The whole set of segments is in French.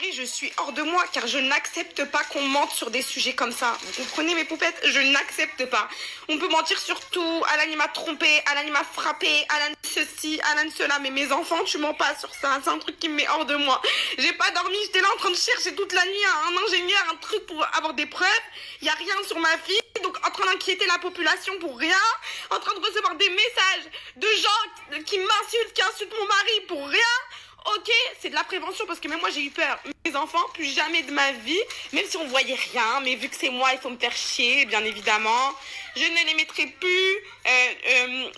mari, je suis hors de moi car je n'accepte pas qu'on mente sur des sujets comme ça. Vous comprenez mes poupettes? Je n'accepte pas. On peut mentir sur tout. Alan m'a trompé, Alan m'a frappé, Alan ceci, Alan cela. Mais mes enfants, tu mens pas sur ça. C'est un truc qui me met hors de moi. J'ai pas dormi, j'étais là en train de chercher toute la nuit un ingénieur, un truc pour avoir des preuves. Il y a rien sur ma fille, donc en train d'inquiéter la population pour rien. En train de recevoir des messages de gens qui m'insultent, qui insultent mon mari pour rien. Ok, c'est de la prévention parce que même moi j'ai eu peur. Mes enfants, plus jamais de ma vie, même si on voyait rien, mais vu que c'est moi, il faut me faire chier, bien évidemment. Je ne les mettrai plus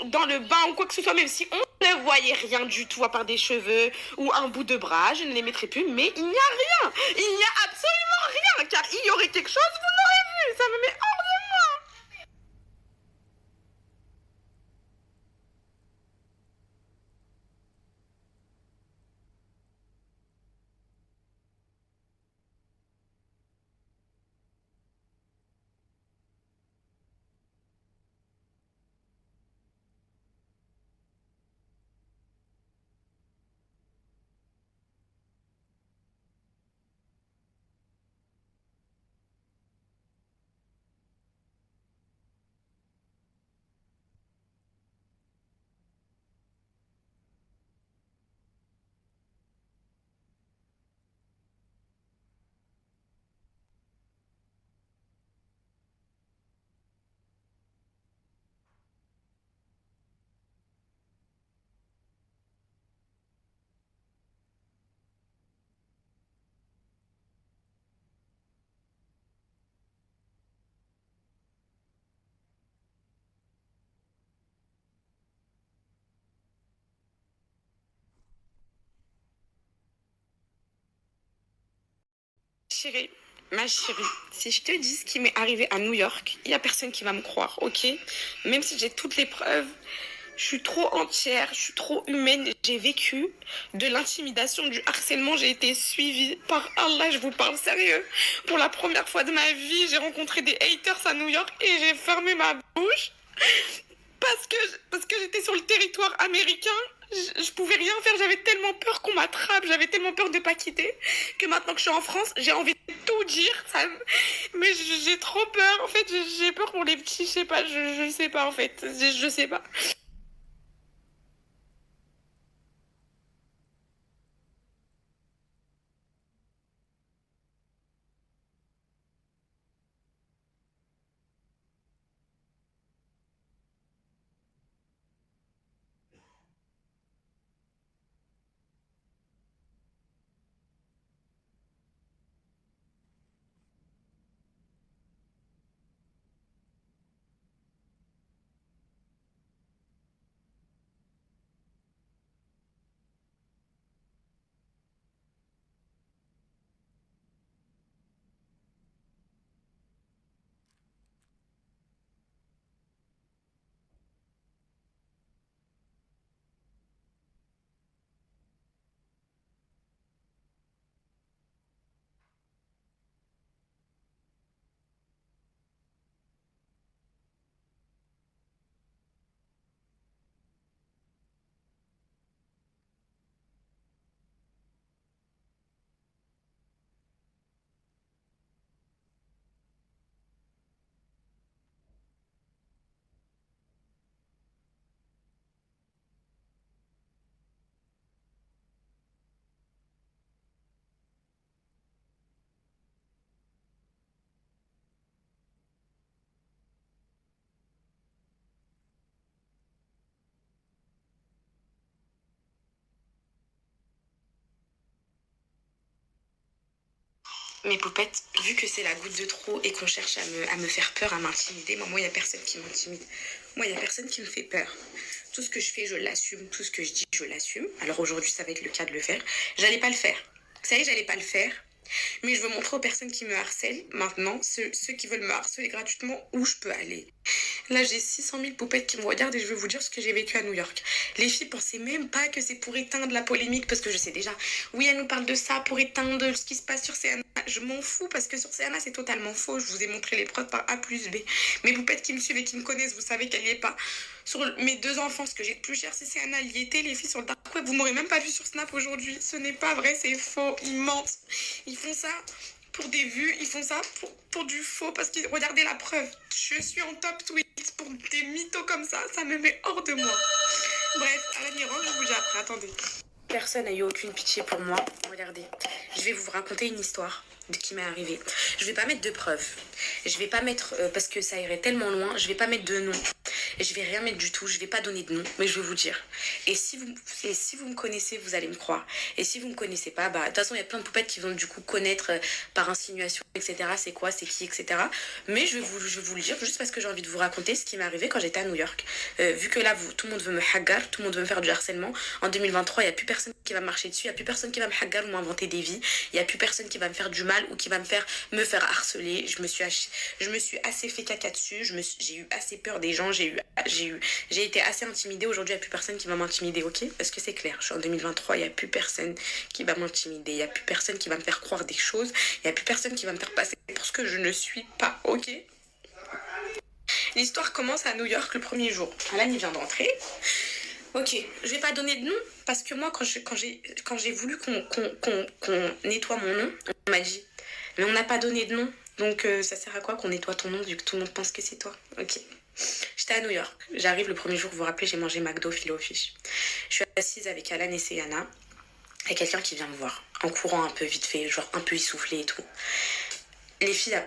dans le bain ou quoi que ce soit, même si on ne voyait rien du tout à part des cheveux ou un bout de bras, je ne les mettrai plus, mais il n'y a rien. Il n'y a absolument rien, car il y aurait quelque chose, vous l'aurez vu, ça me met hors de moi. Chérie, ma chérie, si je te dis ce qui m'est arrivé à New York, il n'y a personne qui va me croire, ok? Même si j'ai toutes les preuves, je suis trop entière, je suis trop humaine. J'ai vécu de l'intimidation, du harcèlement. J'ai été suivie par Allah, je vous parle sérieux. Pour la première fois de ma vie, j'ai rencontré des haters à New York et j'ai fermé ma bouche parce que j'étais sur le territoire américain. Je pouvais rien faire, j'avais tellement peur qu'on m'attrape, j'avais tellement peur de pas quitter que maintenant que je suis en France, j'ai envie de tout dire. Mais j'ai trop peur. En fait, j'ai peur pour les petits, je sais pas, je sais pas en fait, je sais pas. Mes poupettes, vu que c'est la goutte de trop et qu'on cherche à me faire peur, à m'intimider, moi, il n'y a personne qui m'intimide. Moi, il n'y a personne qui me fait peur. Tout ce que je fais, je l'assume. Tout ce que je dis, je l'assume. Alors aujourd'hui, ça va être le cas de le faire. J'allais pas le faire. Vous savez, j'allais pas le faire. Mais je veux montrer aux personnes qui me harcèlent, maintenant, ceux qui veulent me harceler gratuitement, où je peux aller. Là, j'ai 600 000 poupettes qui me regardent et je vais vous dire ce que j'ai vécu à New York. Les filles, pensez même pas que c'est pour éteindre la polémique parce que je sais déjà, oui, elle nous parle de ça pour éteindre ce qui se passe sur CNA. Je m'en fous parce que sur CNA, c'est totalement faux. Je vous ai montré les preuves par A plus B. Mes poupettes qui me suivent et qui me connaissent, vous savez qu'elle n'y est pas. Sur mes 2 enfants, ce que j'ai de plus cher, c'est CNA. Elle y était, les filles, sur le dark web. Vous m'aurez même pas vu sur Snap aujourd'hui. Ce n'est pas vrai, c'est faux. Ils mentent. Ils font ça pour des vues, ils font ça pour du faux, parce que regardez la preuve, je suis en top tweet pour des mythos comme ça me met hors de moi. Bref, à la Iran, je vous dis après, attendez. Personne n'a eu aucune pitié pour moi, regardez, je vais vous raconter une histoire de qui m'est arrivé. Je vais pas mettre de preuves, je vais pas mettre, parce que ça irait tellement loin, je vais pas mettre de nom. Et je vais rien mettre du tout, je vais pas donner de nom, mais je vais vous dire. Et si vous me connaissez, vous allez me croire. Et si vous me connaissez pas, bah de toute façon il y a plein de poupettes qui vont du coup connaître par insinuation, etc. C'est quoi, c'est qui, etc. Mais je vais vous le dire juste parce que j'ai envie de vous raconter ce qui m'est arrivé quand j'étais à New York. Vu que là, tout le monde veut me haggar, tout le monde veut me faire du harcèlement. En 2023, il y a plus personne qui va me marcher dessus, il y a plus personne qui va me haggar ou m'inventer des vies. Il y a plus personne qui va me faire du mal ou qui va me faire harceler. Je me suis assez fait caca dessus. J'ai eu assez peur des gens. J'ai été assez intimidée. Aujourd'hui, il n'y a plus personne qui va m'intimider, ok? Parce que c'est clair, je suis en 2023, il n'y a plus personne qui va m'intimider. Il n'y a plus personne qui va me faire croire des choses. Il n'y a plus personne qui va me faire passer pour ce que je ne suis pas, ok? L'histoire commence à New York le premier jour. Alan, il vient d'entrer. Ok, je vais pas donner de nom parce que moi, quand j'ai voulu qu'on nettoie mon nom, on m'a dit, mais on n'a pas donné de nom. Donc, ça sert à quoi qu'on nettoie ton nom vu que tout le monde pense que c'est toi? Ok. J'étais à New York. J'arrive le premier jour, vous vous rappelez, j'ai mangé McDo, filet au fish. Je suis assise avec Alan et Seyana. Il y a quelqu'un qui vient me voir, en courant un peu vite fait, genre un peu essoufflé et tout. Les filles,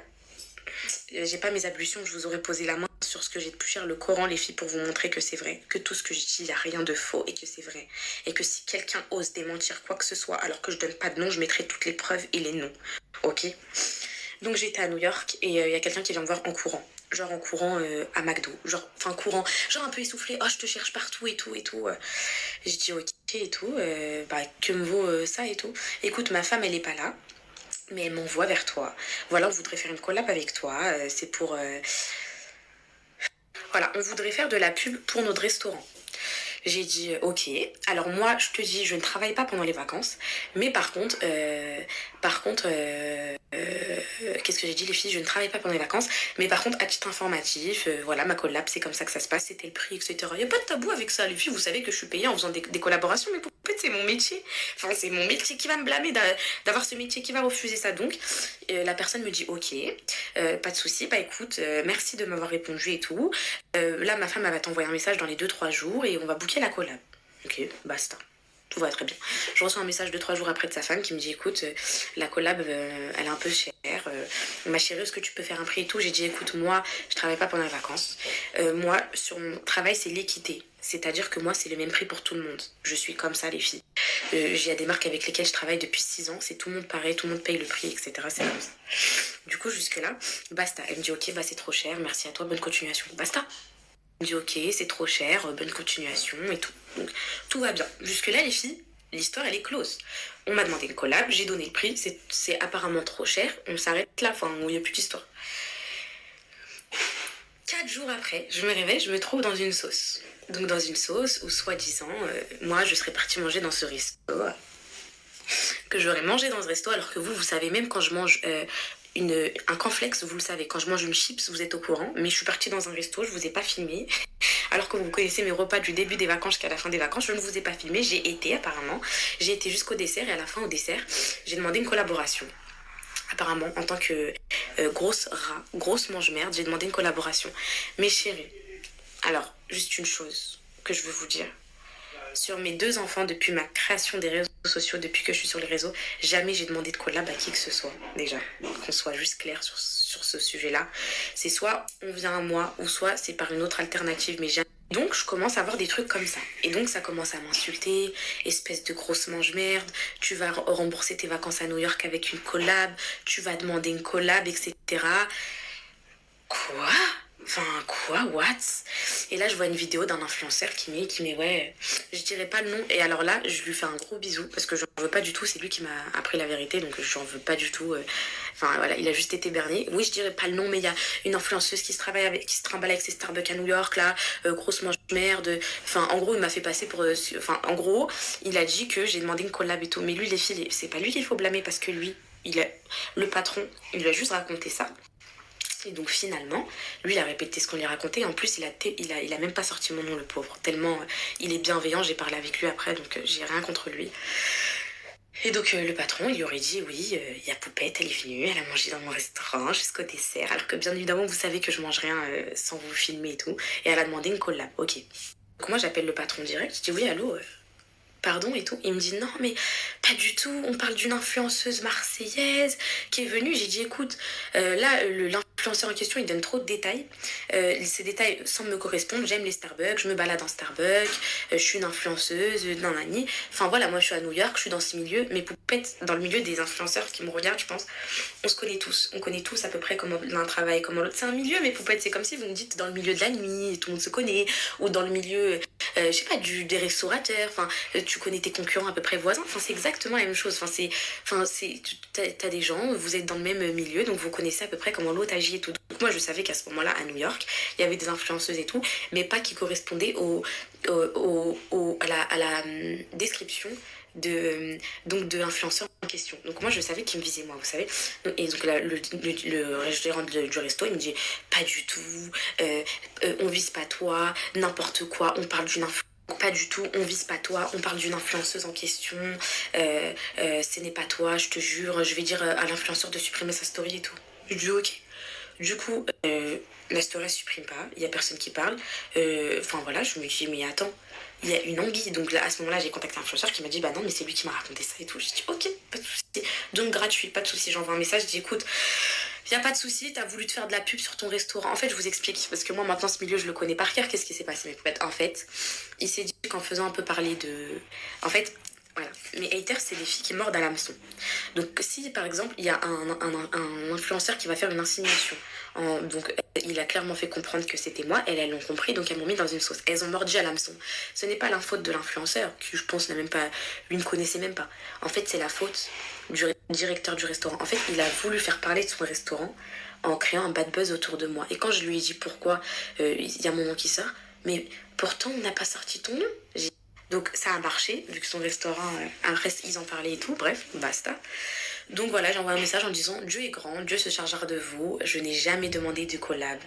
j'ai pas mes ablutions, je vous aurais posé la main sur ce que j'ai de plus cher, le Coran, les filles, pour vous montrer que c'est vrai, que tout ce que je dis, il n'y a rien de faux et que c'est vrai. Et que si quelqu'un ose démentir quoi que ce soit, alors que je donne pas de nom, je mettrai toutes les preuves et les noms. Ok? Donc j'étais à New York et il y a quelqu'un qui vient me voir en courant. Genre en courant à McDo. Courant. Genre un peu essoufflé. Oh, je te cherche partout et tout et tout. J'ai dit ok et tout. Que me vaut ça et tout. Écoute, ma femme, elle est pas là. Mais elle m'envoie vers toi. Voilà, on voudrait faire une collab avec toi. C'est pour... Voilà, on voudrait faire de la pub pour notre restaurant. J'ai dit ok. Alors moi, je te dis, je ne travaille pas pendant les vacances. Mais par contre, qu'est-ce que j'ai dit les filles? Je ne travaille pas pendant les vacances. Mais par contre, à titre informatif, voilà, ma collab, c'est comme ça que ça se passe. C'était le prix, etc. Il n'y a pas de tabou avec ça, les filles. Vous savez que je suis payée en faisant des collaborations. Mais en fait, c'est mon métier. Enfin, c'est mon métier qui va me blâmer d'avoir ce métier qui va refuser ça. Donc, la personne me dit ok, pas de souci. Bah écoute, merci de m'avoir répondu et tout. Là, ma femme, elle va t'envoyer un message dans les 2-3 jours et on va booker la collab. Ok, basta. Tout va très bien. Je reçois un message 2-3 jours après de sa femme qui me dit écoute, la collab, elle est un peu chère. Ma chérie, est-ce que tu peux faire un prix et tout? J'ai dit écoute, moi, je travaille pas pendant les vacances. Moi, sur mon travail, c'est l'équité. C'est-à-dire que moi, c'est le même prix pour tout le monde. Je suis comme ça, les filles. Il y a des marques avec lesquelles je travaille depuis 6 ans. C'est tout le monde pareil, tout le monde paye le prix, etc. C'est comme ça. Du coup, jusque-là, basta. Elle me dit ok, bah c'est trop cher, merci à toi, bonne continuation. Basta. Elle me dit ok, c'est trop cher, bonne continuation et tout. Donc, tout va bien. Jusque-là, les filles, l'histoire, elle est close. On m'a demandé une collab, j'ai donné le prix, c'est apparemment trop cher, on s'arrête là, enfin, il n'y a plus d'histoire. 4 jours après, je me réveille, je me trouve dans une sauce. Donc dans une sauce où, soi-disant, moi, je serais partie manger dans ce resto. Que j'aurais mangé dans ce resto, alors que vous savez, même quand je mange un cornflakes, vous le savez, quand je mange une chips, vous êtes au courant. Mais je suis partie dans un resto, je vous ai pas filmé. Alors que vous connaissez mes repas du début des vacances jusqu'à la fin des vacances, je ne vous ai pas filmé. J'ai été, apparemment. J'ai été jusqu'au dessert et à la fin, au dessert, j'ai demandé une collaboration. Apparemment, en tant que grosse mange-merde, j'ai demandé une collaboration. Mes chéris, alors, juste une chose que je veux vous dire. Sur mes 2 enfants, depuis ma création des réseaux sociaux, depuis que je suis sur les réseaux, jamais j'ai demandé de collab à qui que ce soit, déjà. Qu'on soit juste clair sur ce sujet-là. C'est soit on vient à moi, ou soit c'est par une autre alternative, mais jamais. Donc, je commence à avoir des trucs comme ça. Et donc, ça commence à m'insulter, espèce de grosse mange-merde, tu vas rembourser tes vacances à New York avec une collab, tu vas demander une collab, etc. Quoi? enfin quoi, what? Et là je vois une vidéo d'un influenceur qui met ouais, je dirais pas le nom. Et alors là je lui fais un gros bisou parce que j'en veux pas du tout, c'est lui qui m'a appris la vérité, donc j'en veux pas du tout. Enfin voilà, il a juste été berné. Oui, je dirais pas le nom, mais il y a une influenceuse qui se trimballe avec ses Starbucks à New York là, grosse manche merde. Enfin en gros il m'a fait passer pour, enfin en gros il a dit que j'ai demandé une collab et tout, mais lui les filles c'est pas lui qu'il faut blâmer parce que lui le patron il lui a juste raconté ça. Et donc finalement, lui il a répété ce qu'on lui a raconté. Et en plus il a même pas sorti mon nom, le pauvre. Tellement il est bienveillant, j'ai parlé avec lui après, donc j'ai rien contre lui. Et donc le patron il lui aurait dit oui, il y a Poupette, elle est venue, elle a mangé dans mon restaurant jusqu'au dessert. Alors que bien évidemment vous savez que je mange rien sans vous filmer et tout. Et elle a demandé une collab, ok. Donc moi j'appelle le patron direct, je dis oui allô, pardon et tout. Il me dit non mais pas du tout, on parle d'une influenceuse marseillaise qui est venue. J'ai dit écoute, là l'influenceur en question il donne trop de détails, ces détails semblent me correspondre, j'aime les Starbucks, je me balade en Starbucks, je suis une influenceuse, nanani. Enfin voilà, moi je suis à New York, je suis dans ce milieu, mais Poupette, dans le milieu des influenceurs qui me regardent je pense, on se connaît tous, on connaît tous à peu près comment l'un travaille, comment l'autre. C'est un milieu, mais Poupette c'est comme si vous me dites dans le milieu de la nuit, tout le monde se connaît, ou dans le milieu, je sais pas, des restaurateurs, enfin tu connais tes concurrents à peu près voisins, enfin c'est exactement la même chose, t'as des gens, vous êtes dans le même milieu, donc vous connaissez à peu près comment l'autre agit et tout. Donc moi je savais qu'à ce moment-là à New York il y avait des influenceuses et tout, mais pas qui correspondaient à la description de l'influenceur en question. Donc moi je savais qu'il me visait moi, vous savez. Et donc là, le gérant du resto il me dit pas du tout, on vise pas toi, n'importe quoi, on parle d'une influence. Pas du tout, on vise pas toi, on parle d'une influenceuse en question, ce n'est pas toi, je te jure, je vais dire à l'influenceur de supprimer sa story et tout. Je dis ok. Du coup, la story elle supprime pas, il y a personne qui parle. Enfin voilà, je me dis mais attends, il y a une anguille. Donc là, à ce moment-là, j'ai contacté un influenceur qui m'a dit bah non mais c'est lui qui m'a raconté ça et tout. J'ai dit ok, pas de souci. Donc gratuit, pas de souci. J'envoie un message, je dis écoute, y a pas de souci, t'as voulu te faire de la pub sur ton restaurant. En fait, je vous explique parce que moi maintenant ce milieu je le connais par cœur. Qu'est-ce qui s'est passé mes poupettes? En fait, il s'est dit qu'en faisant un peu parler de, en fait. Voilà. Mes haters, c'est des filles qui mordent à l'hameçon. Donc, si par exemple, il y a un influenceur qui va faire une insinuation, donc il a clairement fait comprendre que c'était moi, elles l'ont compris, donc elles m'ont mis dans une sauce. Elles ont mordu à l'hameçon. Ce n'est pas la faute de l'influenceur, qui je pense n'a même pas, lui ne connaissait même pas. En fait, c'est la faute du directeur du restaurant. En fait, il a voulu faire parler de son restaurant en créant un bad buzz autour de moi. Et quand je lui ai dit pourquoi, il y a mon nom qui sort, mais pourtant, on n'a pas sorti ton nom. Donc ça a marché, vu que son restaurant, ils en parlaient et tout, bref, basta. Donc voilà, j'envoie un message en disant Dieu est grand, Dieu se chargera de vous, je n'ai jamais demandé de collab,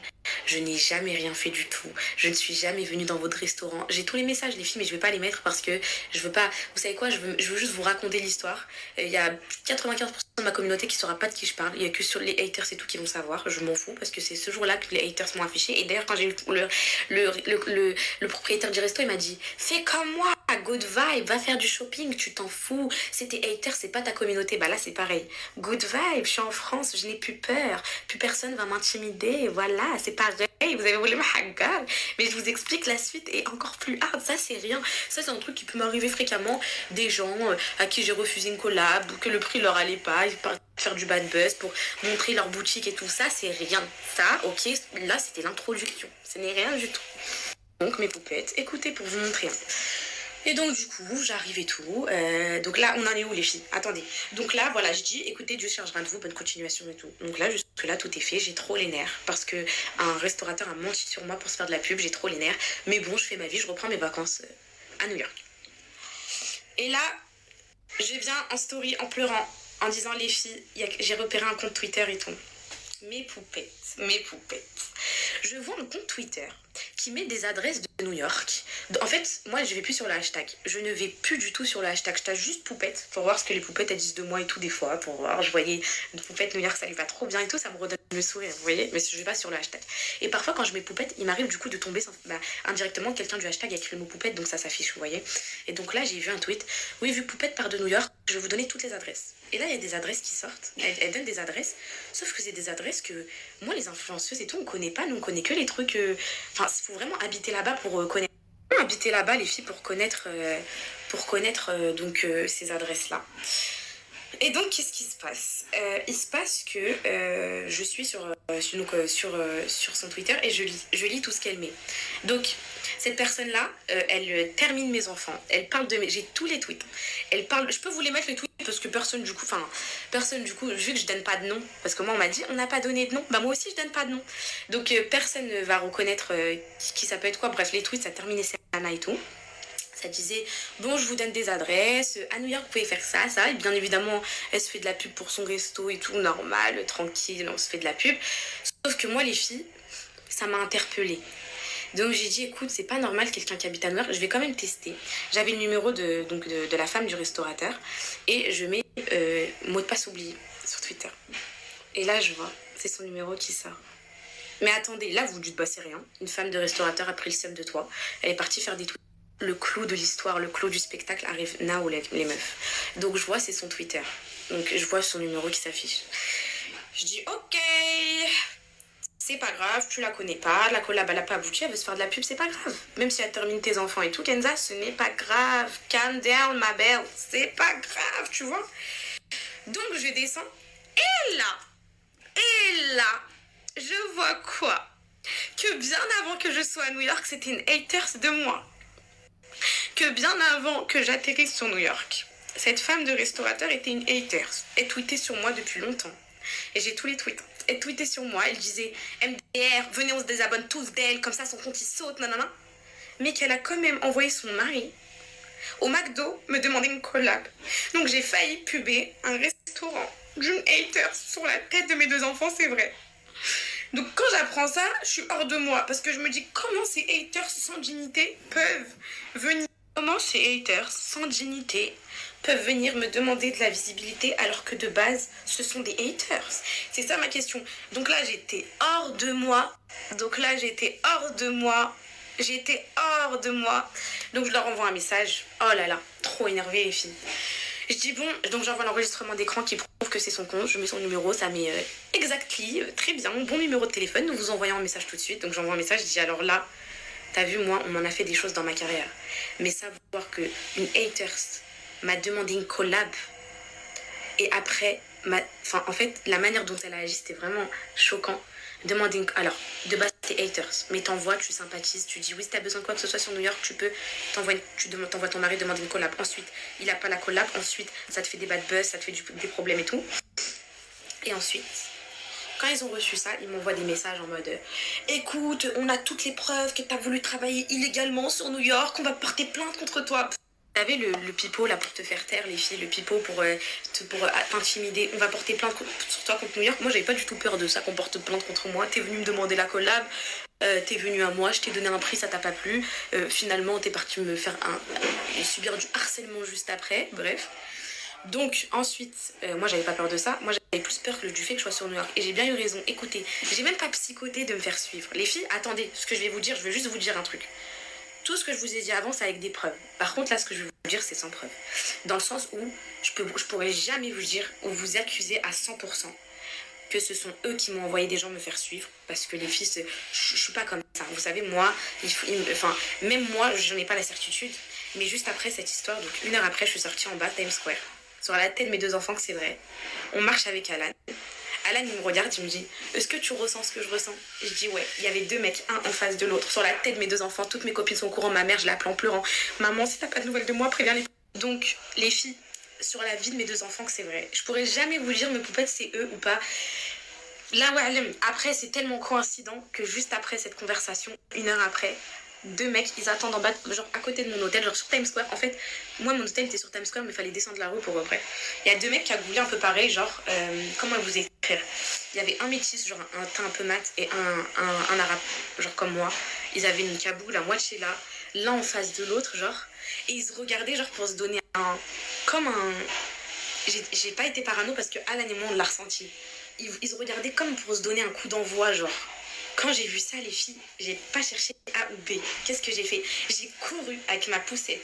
je n'ai jamais rien fait du tout, je ne suis jamais venue dans votre restaurant. J'ai tous les messages les filles mais je vais pas les mettre parce que je veux pas, vous savez quoi, je veux juste vous raconter l'histoire. Il y a 95% de ma communauté qui saura pas de qui je parle, il y a que sur les haters et tout qui vont savoir, je m'en fous parce que c'est ce jour-là que les haters m'ont affiché. Et d'ailleurs quand j'ai eu le propriétaire du resto il m'a dit fais comme moi, good vibe, va faire du shopping, tu t'en fous, c'est tes haters, c'est pas ta communauté. Bah là c'est pareil. Good vibe, je suis en France, je n'ai plus peur, plus personne va m'intimider, voilà, c'est pareil, vous avez voulu me hagar, mais je vous explique la suite est encore plus hard, ça c'est rien, ça c'est un truc qui peut m'arriver fréquemment, des gens à qui j'ai refusé une collab, ou que le prix leur allait pas, ils partent faire du bad buzz pour montrer leur boutique et tout ça, c'est rien, ça, ok, là c'était l'introduction, ce n'est rien du tout. Donc mes poupettes, écoutez pour vous montrer. Et donc du coup, j'arrive et tout. Donc là, on en est où les filles? Attendez. Donc là, voilà, je dis, écoutez, Dieu chargera de vous, bonne continuation et tout. Donc là, jusque là, tout est fait. J'ai trop les nerfs parce que un restaurateur a menti sur moi pour se faire de la pub. J'ai trop les nerfs. Mais bon, je fais ma vie, je reprends mes vacances à New York. Et là, je viens en story en pleurant, en disant les filles, j'ai repéré un compte Twitter et tout. Mes poupettes, mes poupettes. Je vois un compte Twitter qui met des adresses de New York. En fait, moi, je vais plus sur le hashtag. Je ne vais plus du tout sur le hashtag. Je tape juste poupette pour voir ce que les poupettes elles disent de moi et tout des fois. Pour voir, je voyais une poupette New York, ça lui va trop bien et tout. Ça me redonne le sourire, vous voyez. Mais je vais pas sur le hashtag. Et parfois, quand je mets poupette, il m'arrive du coup de tomber indirectement. Quelqu'un du hashtag a écrit le mot poupette, donc ça s'affiche, vous voyez. Et donc là, j'ai vu un tweet. Oui, vu poupette part de New York, je vais vous donner toutes les adresses. Et là, il y a des adresses qui sortent. Elles donnent des adresses. Sauf que c'est des adresses que moi, les influenceuses et tout, on connaît pas. Nous, on connaît que les trucs. Enfin, il faut vraiment habiter là-bas pour connaître. Habiter là-bas, les filles, pour connaître donc ces adresses-là. Et donc, qu'est-ce qui se passe? Il se passe que je suis sur son Twitter et je lis tout ce qu'elle met. Donc, cette personne-là, elle termine mes enfants. Elle parle de mes... J'ai tous les tweets. Elle parle... Je peux vous les mettre les tweets parce que personne du coup, vu que je donne pas de nom, parce que moi on m'a dit on n'a pas donné de nom, bah moi aussi je donne pas de nom. Donc personne ne va reconnaître qui ça peut être quoi. Bref, les tweets ça terminait Anna et tout. Ça disait, bon, je vous donne des adresses, à New York, vous pouvez faire ça, ça. Et bien évidemment, elle se fait de la pub pour son resto et tout, normal, tranquille, on se fait de la pub. Sauf que moi, les filles, ça m'a interpellée. Donc j'ai dit, écoute, c'est pas normal, quelqu'un qui habite à New York, je vais quand même tester. J'avais le numéro de la femme du restaurateur et je mets mot de passe oublié sur Twitter. Et là, je vois, c'est son numéro qui sort. Mais attendez, là, vous dites, bah c'est rien. Une femme de restaurateur a pris le seum de toi. Elle est partie faire des tweets. Le clou de l'histoire, le clou du spectacle arrive now, les meufs. Donc je vois, c'est son Twitter. Donc je vois son numéro qui s'affiche. Je dis, ok, c'est pas grave, tu la connais pas, la collab elle a pas abouti, elle veut se faire de la pub, c'est pas grave. Même si elle termine tes enfants et tout, Kenza, ce n'est pas grave. Calm down, ma belle, c'est pas grave, tu vois. Donc je descends, et là, je vois quoi? Que bien avant que je sois à New York, c'était une haters de moi. Que bien avant que j'atterrisse sur New York, cette femme de restaurateur était une haters. Elle tweetait sur moi depuis longtemps. Et j'ai tous les tweets. Elle tweetait sur moi, elle disait MDR, venez on se désabonne tous d'elle, comme ça son compte il saute, nanana. Mais qu'elle a quand même envoyé son mari au McDo me demander une collab. Donc j'ai failli puber un restaurant d'une haters sur la tête de mes 2 enfants, c'est vrai. Donc quand j'apprends ça, je suis hors de moi parce que je me dis comment ces haters sans dignité peuvent venir. Comment ces haters sans dignité peuvent venir me demander de la visibilité alors que de base, ce sont des haters? C'est ça ma question. Donc là, j'étais hors de moi. J'étais hors de moi. Donc je leur envoie un message. Oh là là, trop énervée les filles. Je dis bon, donc j'envoie l'enregistrement d'écran qui prouve que c'est son compte. Je mets son numéro, ça met exactly, très bien, bon numéro de téléphone. Nous vous envoyons un message tout de suite. Donc j'envoie un message, je dis alors là, t'as vu, moi, on m'en a fait des choses dans ma carrière. Mais savoir que une haters m'a demandé une collab et après, en fait, la manière dont elle a agi, c'était vraiment choquant. Alors, de base, t'es haters, mais t'envoies, tu sympathises, tu dis oui, si t'as besoin de quoi que ce soit sur New York, tu peux, t'envoies ton mari demander une collab. Ensuite, il a pas la collab, ensuite, ça te fait des bad buzz, ça te fait des problèmes et tout. Et ensuite, quand ils ont reçu ça, ils m'envoient des messages en mode écoute, on a toutes les preuves que t'as voulu travailler illégalement sur New York, on va porter plainte contre toi. Vous savez, le pipeau là pour te faire taire, les filles, le pipeau pour t'intimider, on va porter plainte sur toi contre New York. Moi, j'avais pas du tout peur de ça, qu'on porte plainte contre moi. T'es venu me demander la collab, t'es venu à moi, je t'ai donné un prix, ça t'a pas plu. Finalement, t'es parti me faire subir du harcèlement juste après, bref. Donc ensuite, moi j'avais pas peur de ça, moi j'avais plus peur du fait que je sois sur New York. Et j'ai bien eu raison, écoutez, j'ai même pas psychoté de me faire suivre. Les filles, attendez, ce que je vais vous dire, je vais juste vous dire un truc. Tout ce que je vous ai dit avant, c'est avec des preuves. Par contre, là, ce que je vais vous dire, c'est sans preuve. Dans le sens où je pourrais jamais vous dire ou vous accuser à 100% que ce sont eux qui m'ont envoyé des gens me faire suivre. Parce que les filles, je suis pas comme ça. Vous savez, moi, même moi, j'en ai pas la certitude. Mais juste après cette histoire, donc 1 heure après, je suis sortie en bas, Times Square. Sur la tête de mes 2 enfants, que c'est vrai. On marche avec Alan. Alan, il me regarde, il me dit est-ce que tu ressens ce que je ressens? Je dis ouais. Il y avait 2 mecs, un en face de l'autre, sur la tête de mes 2 enfants. Toutes mes copines sont au courant. Ma mère, je l'appelle en pleurant. Maman, si t'as pas de nouvelles de moi, préviens les. Donc, les filles, sur la vie de mes 2 enfants, que c'est vrai. Je pourrais jamais vous dire, mes poupettes, c'est eux ou pas. Là, ouais, après, c'est tellement coïncident que juste après cette conversation, 1 heure après, 2 mecs, ils attendent en bas, genre à côté de mon hôtel, genre sur Times Square. En fait, moi, mon hôtel était sur Times Square, mais il fallait descendre la rue pour vrai. Il y a 2 mecs qui cagoulés un peu pareil, genre, comment vous écrire? Il y avait un métis, genre un teint un peu mat, et un arabe, genre comme moi. Ils avaient une cagoule à moitié là, l'un en face de l'autre, genre, et ils se regardaient, genre, pour se donner comme un. J'ai pas été parano parce que Alan et moi, on l'a ressenti. Ils se regardaient comme pour se donner un coup d'envoi, genre. Quand j'ai vu ça, les filles, j'ai pas cherché A ou B. Qu'est-ce que j'ai fait? J'ai couru avec ma poussette.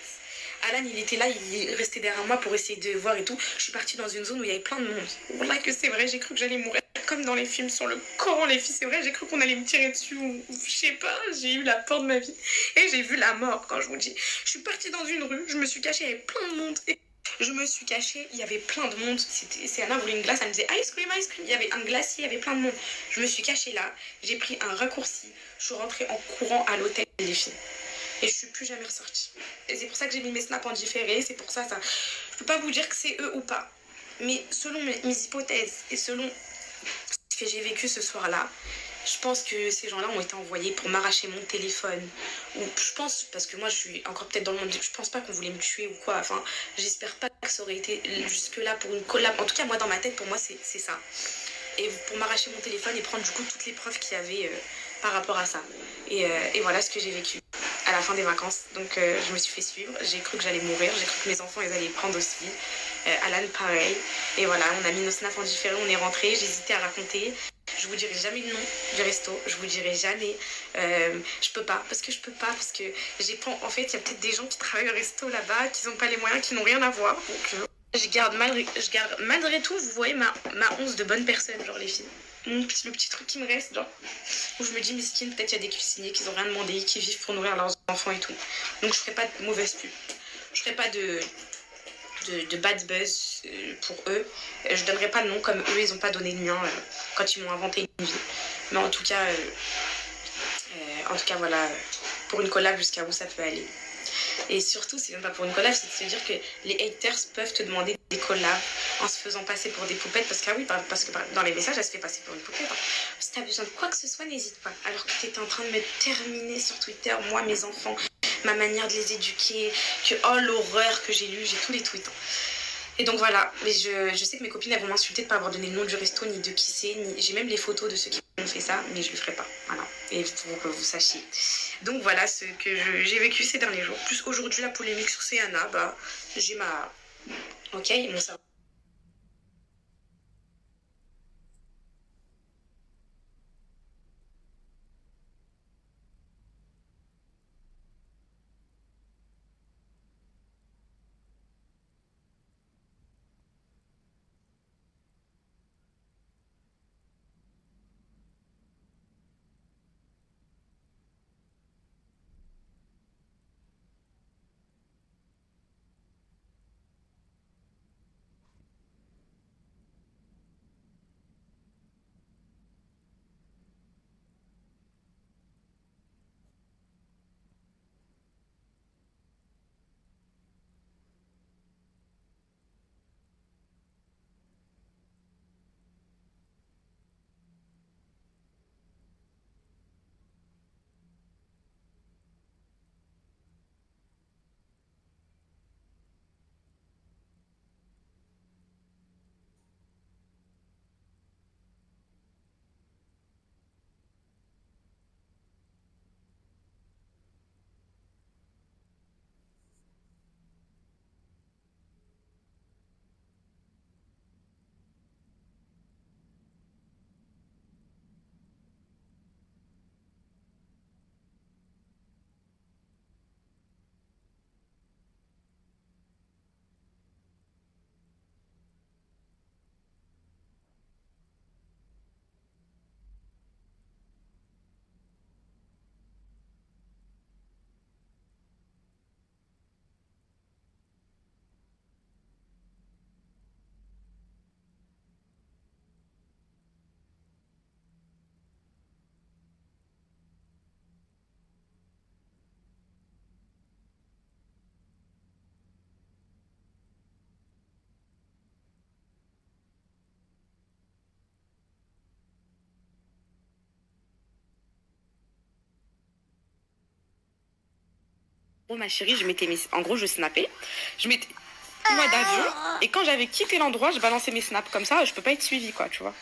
Alan, il était là, il restait derrière moi pour essayer de voir et tout. Je suis partie dans une zone où il y avait plein de monde. Voilà que c'est vrai, j'ai cru que j'allais mourir. Comme dans les films sur le Coran, les filles, c'est vrai, j'ai cru qu'on allait me tirer dessus. Ou je sais pas, j'ai eu la peur de ma vie. Et j'ai vu la mort, quand je vous dis. Je suis partie dans une rue, je me suis cachée avec plein de monde. Et Je me suis cachée, il y avait plein de monde. C'est Anna voulait une glace, elle me disait ice cream, ice cream. Il y avait un glacier, il y avait plein de monde. Je me suis cachée là, j'ai pris un raccourci. Je suis rentrée en courant à l'hôtel des filles. Et je suis plus jamais ressortie. Et c'est pour ça que j'ai mis mes snaps en différé, c'est pour ça. Je peux pas vous dire que c'est eux ou pas. Mais selon mes hypothèses et selon ce que j'ai vécu ce soir-là, je pense que ces gens-là ont été envoyés pour m'arracher mon téléphone. Ou je pense, parce que moi je suis encore peut-être dans le monde, je pense pas qu'on voulait me tuer ou quoi. Enfin, j'espère pas que ça aurait été jusque-là pour une collab. En tout cas, moi dans ma tête, pour moi c'est ça. Et pour m'arracher mon téléphone et prendre du coup toutes les preuves qu'il y avait par rapport à ça. Et voilà ce que j'ai vécu à la fin des vacances. Donc je me suis fait suivre, j'ai cru que j'allais mourir, j'ai cru que mes enfants ils allaient prendre aussi. Alan pareil. Et voilà, on a mis nos snaps en différé, on est rentrés, j'hésitais à raconter. Je vous dirai jamais le nom du resto, je vous dirai jamais. Je peux pas, parce que j'ai pas. En fait, il y a peut-être des gens qui travaillent au resto là-bas, qui n'ont pas les moyens, qui n'ont rien à voir. Donc je garde malgré tout, vous voyez ma once de bonne personne, genre les filles. Le petit truc qui me reste, genre, où je me dis, mesquine, peut-être il y a des cuisiniers qui n'ont rien demandé, qui vivent pour nourrir leurs enfants et tout. Donc je ferai pas de mauvaise pub. Je ferai pas de bad buzz pour eux. Je donnerai pas de nom comme eux, ils ont pas donné de mien quand ils m'ont inventé une vie. Mais en tout cas, voilà, pour une collab, jusqu'à où ça peut aller. Et surtout, c'est même pas pour une collab, c'est de se dire que les haters peuvent te demander des collabs en se faisant passer pour des poupettes. Parce que, parce que dans les messages, elle se fait passer pour une poupette. Si t'as besoin de quoi que ce soit, n'hésite pas. Alors que t'étais en train de me terminer sur Twitter, moi, mes enfants, ma manière de les éduquer, que oh l'horreur que j'ai lu, j'ai tous les tweets. Et donc voilà, mais je sais que mes copines elles vont m'insulter de ne pas avoir donné le nom du resto, ni de qui c'est, j'ai même les photos de ceux qui ont fait ça, mais je le ferai pas. Voilà, et pour que vous sachiez. Donc voilà ce que j'ai vécu ces derniers jours. Plus aujourd'hui la polémique sur Céana, bah j'ai ma... Ok, mon cerveau. Oh ma chérie, en gros je snappais, je mettais mode avion et quand j'avais quitté l'endroit, je balançais mes snaps comme ça, je peux pas être suivie quoi, tu vois.